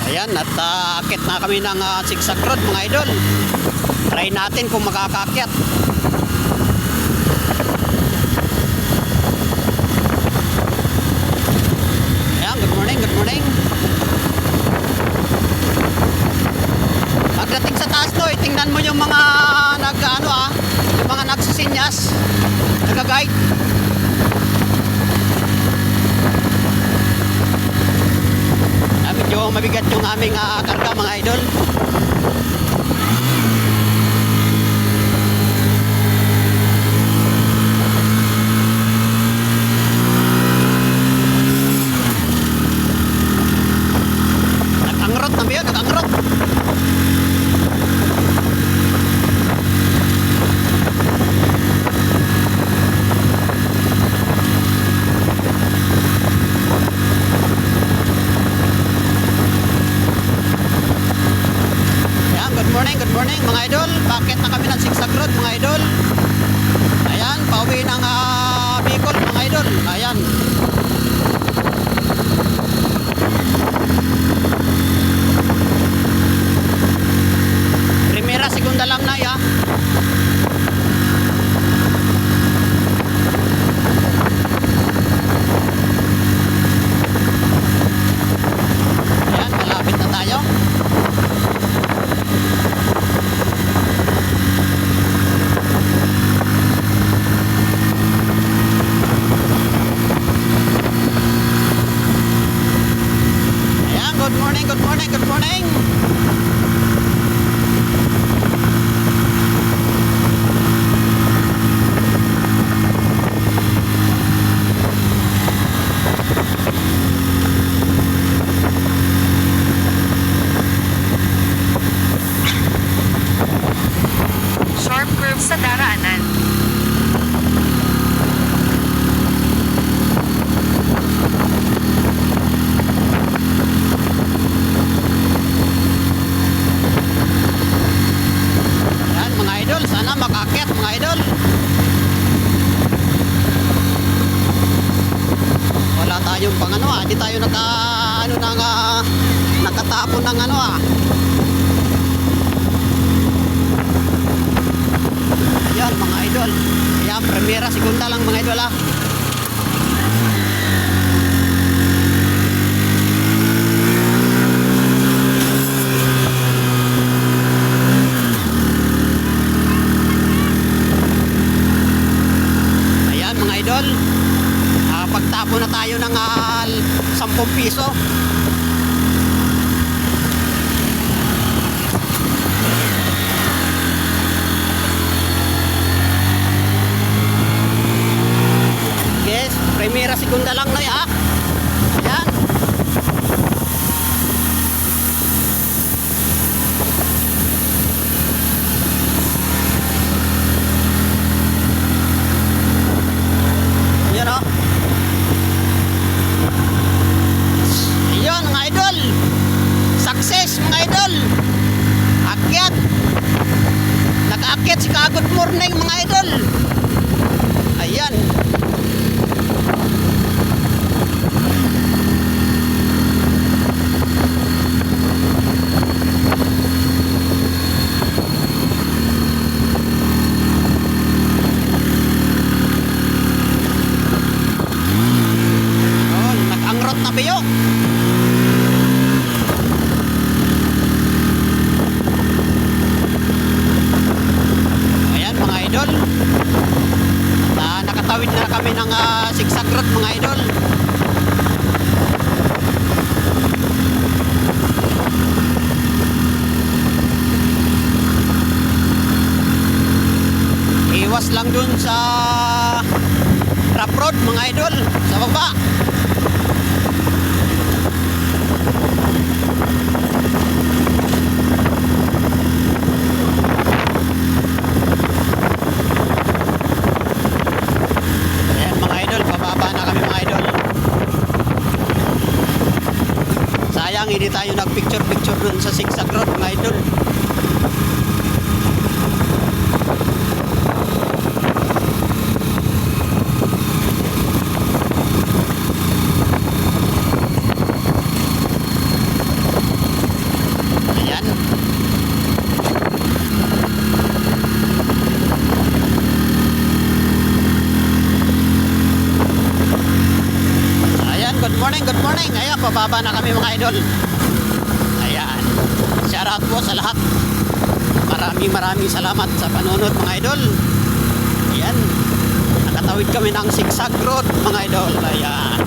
Ayan, at akit na kami ng zigzag road mga idol. Try natin kung makakakyat. Ayan, good morning, good morning. Pagdating sa taas to, tingnan mo yung mga yung mga nagsisinyas, nag-guide. Medyo mabigat yung aming karga mga idol. Nag-angrot na ba yun? Nag-angrot. Good morning mga idol. Bakit na kami ng zigzag road mga idol. Ayan, pauwi ng Bicol mga idol. Ayan. Primera, segunda lang na ya. Ayan, malapit na tayo. Good morning, good morning, good morning. Sharp curve sa daraanan. Sana makakyat mga idol. Wala tayong pang di tayo nakatapon ng Ayan mga idol. Ayan, primera, segunda lang mga idol pagtapo na tayo ng 10 piso. Yes, primera, segunda lang na ya. Ayan. Ayan o. Ayun mga idol, success mga idol. Akyat. Nag-akyat si Good morning mga idol. Ayan. Oh, nag-angrot na biyo. Idol, nakatawid na kami ng zigzag road mga idol. Iwas lang dun sa rough road mga idol, sa baba. Hindi tayo nagpicture dun sa zigzag road mga idol. Ayan. Ayan, good morning, good morning. Ayan, pababa na kami mga idol. Ayan. Shout out po sa lahat. Maraming salamat sa panunod mga idol. Ayan. Nakatawid kami ng zigzag road mga idol. Ayan.